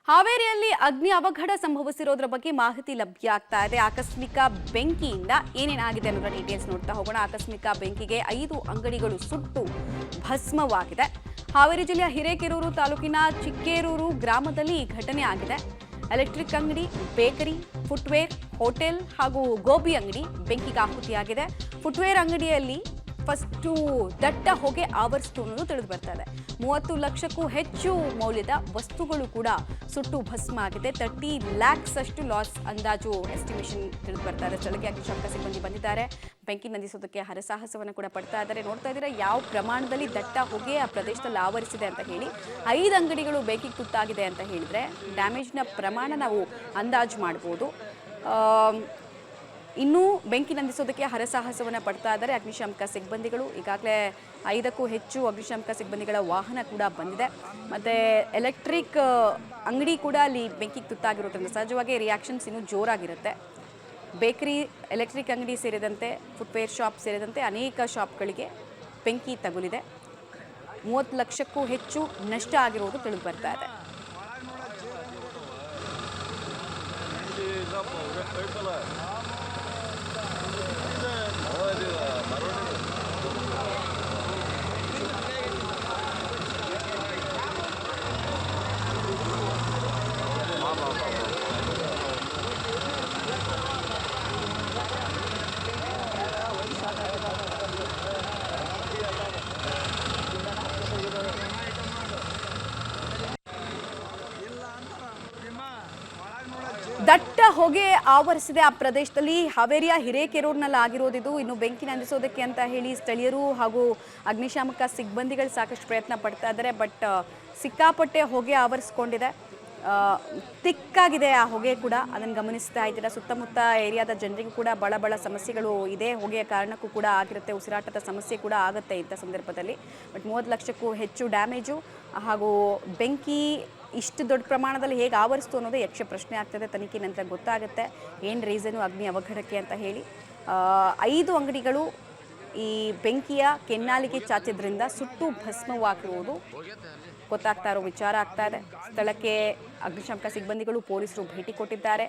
ಹಾವೇರಿಯಲ್ಲಿ ಅಗ್ನಿ ಅವಘಡ ಸಂಭವಿಸಿರೋದ್ರ ಬಗ್ಗೆ ಮಾಹಿತಿ ಲಭ್ಯ ಆಗ್ತಾ ಇದೆ. ಆಕಸ್ಮಿಕ ಬೆಂಕಿಯಿಂದ ಏನೇನಾಗಿದೆ ಅನ್ನೋದರ ಡೀಟೇಲ್ಸ್ ನೋಡ್ತಾ ಹೋಗೋಣ. ಆಕಸ್ಮಿಕ ಬೆಂಕಿಗೆ 5 ಅಂಗಡಿಗಳು ಸುಟ್ಟು ಭಸ್ಮವಾಗಿದೆ. ಹಾವೇರಿ ಜಿಲ್ಲೆಯ ಹಿರೇಕೆರೂರು ತಾಲೂಕಿನ ಚಿಕ್ಕೇರೂರು ಗ್ರಾಮದಲ್ಲಿ ಈ ಘಟನೆ ಆಗಿದೆ. ಎಲೆಕ್ಟ್ರಿಕ್ ಅಂಗಡಿ, ಬೇಕರಿ, ಫುಟ್ವೇರ್, ಹೋಟೆಲ್ ಹಾಗೂ ಗೋಬಿ ಅಂಗಡಿ ಬೆಂಕಿಗೆ ಆಹುತಿಯಾಗಿದೆ. ಫುಟ್ವೇರ್ ಅಂಗಡಿಯಲ್ಲಿ ಫಸ್ಟು ದಟ್ಟ ಹೊಗೆ ಆವರಿಸಿತು ಅನ್ನೋದು ತಿಳಿದು ಬರ್ತಾ ಇದೆ. 30 ಲಕ್ಷಕ್ಕೂ ಹೆಚ್ಚು ಮೌಲ್ಯದ ವಸ್ತುಗಳು ಕೂಡ ಸುಟ್ಟು ಭಸ್ಮ ಆಗಿದೆ. 30 lakhs ಅಷ್ಟು ಲಾಸ್ ಅಂದಾಜು ಎಸ್ಟಿಮೇಷನ್ ತಿಳಿದು ಬರ್ತಾ ಇದೆ. ಸ್ಥಳಕ್ಕೆ ಅಗ್ನಿಶಾಮಕ ಸಿಬ್ಬಂದಿ ಬಂದಿದ್ದಾರೆ. ಬೆಂಕಿ ನಂದಿಸೋದಕ್ಕೆ ಹರಸಾಹಸವನ್ನು ಕೂಡ ಪಡ್ತಾ ಇದ್ದಾರೆ. ನೋಡ್ತಾ ಇದ್ದೀರಾ ಯಾವ ಪ್ರಮಾಣದಲ್ಲಿ ದಟ್ಟ ಹೊಗೆ ಆ ಪ್ರದೇಶದಲ್ಲಿ ಆವರಿಸಿದೆ ಅಂತ ಹೇಳಿ. 5 ಅಂಗಡಿಗಳು ಬೆಂಕಿಗೆ ತುತ್ತಾಗಿದೆ ಅಂತ ಹೇಳಿದ್ರೆ ಡ್ಯಾಮೇಜ್ನ ಪ್ರಮಾಣ ನಾವು ಅಂದಾಜು ಮಾಡ್ಬೋದು. ಇನ್ನೂ ಬೆಂಕಿ ನಂದಿಸೋದಕ್ಕೆ ಹರಸಾಹಸವನ್ನು ಪಡ್ತಾ ಇದ್ದಾರೆ ಅಗ್ನಿಶಾಮಕ ಸಿಬ್ಬಂದಿಗಳು. ಈಗಾಗಲೇ 5ಕ್ಕೂ ಹೆಚ್ಚು ಅಗ್ನಿಶಾಮಕ ಸಿಬ್ಬಂದಿಗಳ ವಾಹನ ಕೂಡ ಬಂದಿದೆ. ಮತ್ತು ಎಲೆಕ್ಟ್ರಿಕ್ ಅಂಗಡಿ ಕೂಡ ಅಲ್ಲಿ ಬೆಂಕಿಗೆ ತುತ್ತಾಗಿರೋದ್ರಿಂದ ಸಹಜವಾಗಿ ರಿಯಾಕ್ಷನ್ಸ್ ಇನ್ನೂ ಜೋರಾಗಿರುತ್ತೆ. ಬೇಕರಿ, ಎಲೆಕ್ಟ್ರಿಕ್ ಅಂಗಡಿ ಸೇರಿದಂತೆ ಫುಟ್ವೇರ್ ಶಾಪ್ ಸೇರಿದಂತೆ ಅನೇಕ ಶಾಪ್ಗಳಿಗೆ ಬೆಂಕಿ ತಗುಲಿದೆ. 30 ಲಕ್ಷಕ್ಕೂ ಹೆಚ್ಚು ನಷ್ಟ ಆಗಿರುವುದು ತಿಳಿದು ಬರ್ತಾ ಇದೆ. ದಟ್ಟ ಹೊಗೆ ಆವರಿಸಿದೆ ಆ ಪ್ರದೇಶದಲ್ಲಿ. ಹಾವೇರಿಯ ಹಿರೇಕೆರೂರಿನಲ್ಲಿ ಆಗಿರೋದಿದು. ಇನ್ನು ಬೆಂಕಿ ನಂದಿಸೋದಕ್ಕೆ ಅಂತ ಹೇಳಿ ಸ್ಥಳೀಯರು ಹಾಗೂ ಅಗ್ನಿಶಾಮಕ ಸಿಬ್ಬಂದಿಗಳು ಸಾಕಷ್ಟು ಪ್ರಯತ್ನ ಪಡ್ತಾ ಇದ್ದಾರೆ. ಬಟ್ ಸಿಕ್ಕಾಪಟ್ಟೆ ಹೊಗೆ ಆವರಿಸ್ಕೊಂಡಿದೆ. ತಿಕ್ಕಾಗಿದೆ ಆ ಹೊಗೆ ಕೂಡ, ಅದನ್ನು ಗಮನಿಸ್ತಾ ಇದ್ದೀರಾ. ಸುತ್ತಮುತ್ತ ಏರಿಯಾದ ಜನರಿಗೂ ಕೂಡ ಬಹಳ ಸಮಸ್ಯೆಗಳು ಇದೆ. ಹೊಗೆಯ ಕಾರಣಕ್ಕೂ ಕೂಡ ಆಗಿರುತ್ತೆ. ಉಸಿರಾಟದ ಸಮಸ್ಯೆ ಕೂಡ ಆಗುತ್ತೆ ಇಂಥ ಸಂದರ್ಭದಲ್ಲಿ. ಬಟ್ 30 ಲಕ್ಷಕ್ಕೂ ಹೆಚ್ಚು ಡ್ಯಾಮೇಜು ಹಾಗೂ ಬೆಂಕಿ ಇಷ್ಟು ದೊಡ್ಡ ಪ್ರಮಾಣದಲ್ಲಿ ಹೇಗೆ ಆವರಿಸ್ತು ಅನ್ನೋದು ಯಕ್ಷ ಪ್ರಶ್ನೆ ಆಗ್ತದೆ. ತನಿಖೆ ನಂತರ ಗೊತ್ತಾಗುತ್ತೆ ಏನು ರೀಸನು ಅಗ್ನಿ ಅವಘಡಕ್ಕೆ ಅಂತ ಹೇಳಿ. 5 ಅಂಗಡಿಗಳು ಈ ಬೆಂಕಿಯ ಕೆನ್ನಾಲಿಗೆ ಚಾಚಿದ್ರಿಂದ ಸುಟ್ಟು ಭಸ್ಮವಾಗಿರುವುದು ಗೊತ್ತಾಗ್ತಾ ಇರೋ ವಿಚಾರ ಆಗ್ತಾ ಇದೆ. ಸ್ಥಳಕ್ಕೆ ಅಗ್ನಿಶಾಮಕ ಸಿಬ್ಬಂದಿಗಳು, ಪೊಲೀಸರು ಭೇಟಿ ಕೊಟ್ಟಿದ್ದಾರೆ.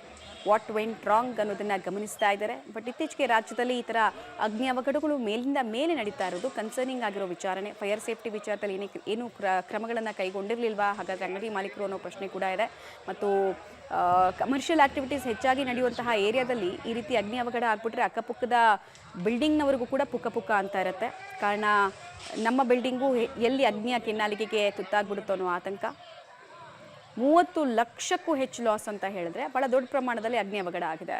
ವಾಟ್ ವೆಂಟ್ ರಾಂಗ್ ಅನ್ನೋದನ್ನ ಗಮನಿಸ್ತಾ ಇದ್ದಾರೆ. ಬಟ್ ಇತ್ತೀಚೆಗೆ ರಾಜ್ಯದಲ್ಲಿ ಈ ಥರ ಅಗ್ನಿ ಅವಘಡಗಳು ಮೇಲಿಂದ ಮೇಲೆ ನಡೀತಾ ಇರೋದು ಕನ್ಸರ್ನಿಂಗ್ ಆಗಿರೋ ವಿಚಾರಣೆ. ಫೈರ್ ಸೇಫ್ಟಿ ವಿಚಾರದಲ್ಲಿ ಏನು ಕ್ರಮಗಳನ್ನು ಕೈಗೊಂಡಿರಲಿಲ್ವಾ, ಹಾಗಾದರೆ ಅಂಗಡಿ ಮಾಲೀಕರು ಅನ್ನೋ ಪ್ರಶ್ನೆ ಕೂಡ ಇದೆ. ಮತ್ತು ಕಮರ್ಷಿಯಲ್ ಆಕ್ಟಿವಿಟೀಸ್ ಹೆಚ್ಚಾಗಿ ನಡೆಯುವಂತಹ ಏರಿಯಾದಲ್ಲಿ ಈ ರೀತಿ ಅಗ್ನಿ ಅವಘಡ ಆಗ್ಬಿಟ್ರೆ ಅಕ್ಕಪಕ್ಕದ ಬಿಲ್ಡಿಂಗ್ನವರೆಗೂ ಕೂಡ ಪುಕ್ಕ ಅಂತ ಇರುತ್ತೆ. ಕಾರಣ ನಮ್ಮ ಬಿಲ್ಡಿಂಗು ಎಲ್ಲಿ ಅಗ್ನಿಯ ಕೆನ್ನಾಲಿಗೆಗೆ ತುತ್ತಾಗ್ಬಿಡುತ್ತೋ ಅನ್ನೋ ಆತಂಕ. 30 ಲಕ್ಷಕ್ಕೂ ಹೆಚ್ಚು ಲಾಸ್ ಅಂತ ಹೇಳಿದ್ರೆ ಬಹಳ ದೊಡ್ಡ ಪ್ರಮಾಣದಲ್ಲಿ ಅಗ್ನಿ ಅವಘಡ ಆಗಿದೆ.